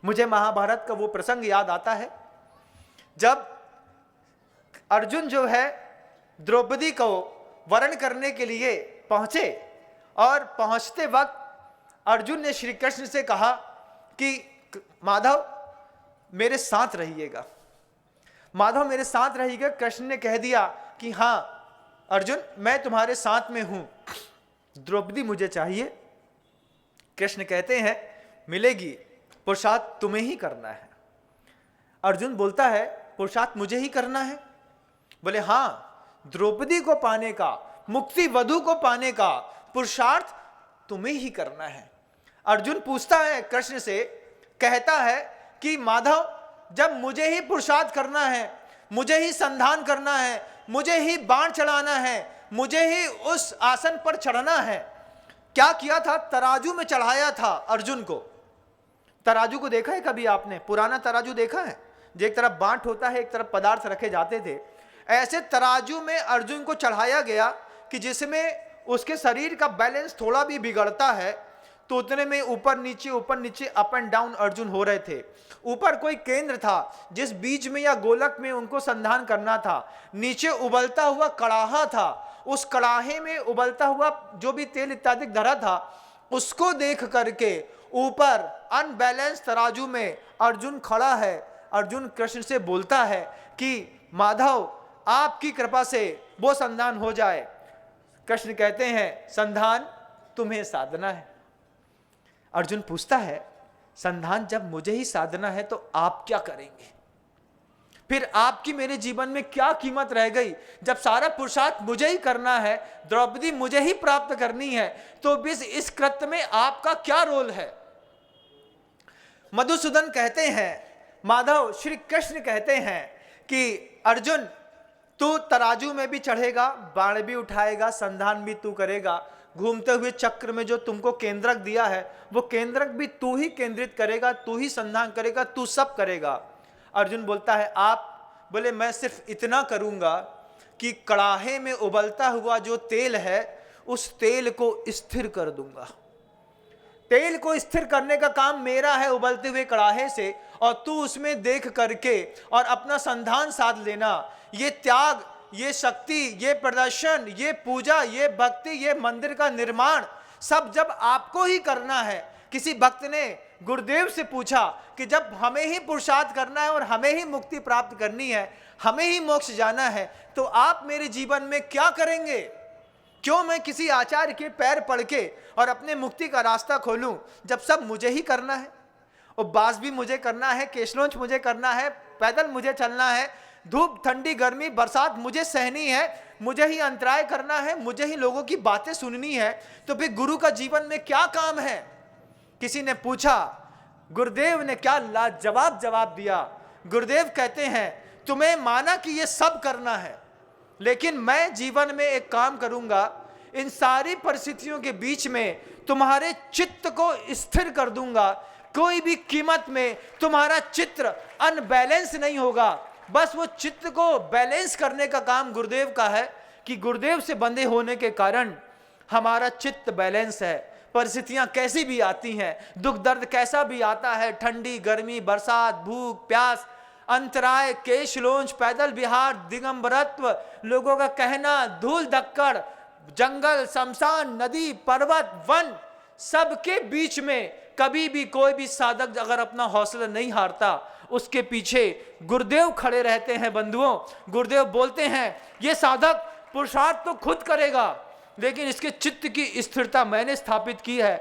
मुझे महाभारत का वो प्रसंग याद आता है जब अर्जुन जो है द्रौपदी को वरण करने के लिए पहुंचे, और पहुंचते वक्त अर्जुन ने श्री कृष्ण से कहा कि माधव मेरे साथ रहिएगा, माधव मेरे साथ रहिएगा। कृष्ण ने कह दिया कि हाँ अर्जुन मैं तुम्हारे साथ में हूं, द्रौपदी मुझे चाहिए। कृष्ण कहते हैं मिलेगी, पुरुषार्थ तुम्हें ही करना है। अर्जुन बोलता है पुरुषार्थ मुझे ही करना है? बोले हाँ, द्रौपदी को पाने का, मुक्ति वधु को पाने का पुरुषार्थ तुम्हें ही करना है। अर्जुन पूछता है कृष्ण से, कहता है कि माधव जब मुझे ही पुरुषार्थ करना है, मुझे ही संधान करना है, मुझे ही बाण चढ़ाना है, मुझे ही उस आसन पर चढ़ना है। क्या किया था? तराजू में चढ़ाया था अर्जुन को। तराजू को देखा है कभी आपने? पुराना तराजू देखा है जो एक तरफ बांट होता है, एक तरफ पदार्थ रखे जाते थे। ऐसे तराजू में अर्जुन को चढ़ाया गया कि जिसमें उसके शरीर का बैलेंस थोड़ा भी बिगड़ता है तो उतने में ऊपर नीचे अप एंड डाउन अर्जुन हो रहे थे। ऊपर कोई केंद्र था जिस बीच में या गोलक में उनको संधान करना था, नीचे उबलता हुआ कड़ाहा था, उस कड़ाहे में उबलता हुआ जो भी तेल इत्यादि धरा था उसको देख करके ऊपर अनबैलेंस तराजू में अर्जुन खड़ा है। अर्जुन कृष्ण से बोलता है कि माधव आपकी कृपा से वो संधान हो जाए। कृष्ण कहते हैं संधान तुम्हें साधना है। अर्जुन पूछता है संधान जब मुझे ही साधना है तो आप क्या करेंगे? फिर आपकी मेरे जीवन में क्या कीमत रह गई? जब सारा पुरुषार्थ मुझे ही करना है, द्रौपदी मुझे ही प्राप्त करनी है, तो इस कृत्य में आपका क्या रोल है? मधुसूदन कहते हैं, माधव श्री कृष्ण कहते हैं कि अर्जुन तू तराजू में भी चढ़ेगा, बाण भी उठाएगा, संधान भी तू करेगा, घूमते हुए चक्र में जो तुमको केंद्रक दिया है वो केंद्रक भी तू ही केंद्रित करेगा, तू ही संधान करेगा, तू सब करेगा। अर्जुन बोलता है आप? बोले मैं सिर्फ इतना करूंगा कि कड़ाहे में उबलता हुआ जो तेल है उस तेल को स्थिर कर दूंगा। तेल को स्थिर करने का काम मेरा है उबलते हुए कड़ाहे से, और तू उसमें देख करके और अपना संधान साध लेना। ये त्याग, ये शक्ति, ये प्रदर्शन, ये पूजा, ये भक्ति, ये मंदिर का निर्माण सब जब आपको ही करना है। किसी भक्त ने गुरुदेव से पूछा कि जब हमें ही पुरुषार्थ करना है और हमें ही मुक्ति प्राप्त करनी है, हमें ही मोक्ष जाना है, तो आप मेरे जीवन में क्या करेंगे? क्यों मैं किसी आचार्य के पैर पड़ के और अपने मुक्ति का रास्ता खोलूं जब सब मुझे ही करना है? उपवास भी मुझे करना है, केशलोंच मुझे करना है, पैदल मुझे चलना है, धूप ठंडी गर्मी बरसात मुझे सहनी है, मुझे ही अंतराय करना है, मुझे ही लोगों की बातें सुननी है, तो फिर गुरु का जीवन में क्या काम है? किसी ने पूछा, गुरुदेव ने क्या लाजवाब जवाब दिया। गुरुदेव कहते हैं तुम्हें माना कि ये सब करना है, लेकिन मैं जीवन में एक काम करूंगा, इन सारी परिस्थितियों के बीच में तुम्हारे चित्त को स्थिर कर दूंगा। कोई भी कीमत में तुम्हारा चित्त अनबैलेंस नहीं होगा। बस वो चित्त को बैलेंस करने का काम गुरुदेव का है कि गुरुदेव से बंधे होने के कारण हमारा चित्त बैलेंस है। परिस्थितियां कैसी भी आती हैं, दुख दर्द कैसा भी आता है, ठंडी गर्मी बरसात भूख प्यास अंतराय केशलोंच पैदल विहार दिगंबरत्व लोगों का कहना धूल धक्कड़ जंगल शमशान नदी पर्वत वन सबके बीच में कभी भी कोई भी साधक अगर अपना हौसला नहीं हारता उसके पीछे गुरुदेव खड़े रहते हैं। बंधुओं, गुरुदेव बोलते हैं ये साधक पुरुषार्थ तो खुद करेगा लेकिन इसके चित्त की स्थिरता मैंने स्थापित की है।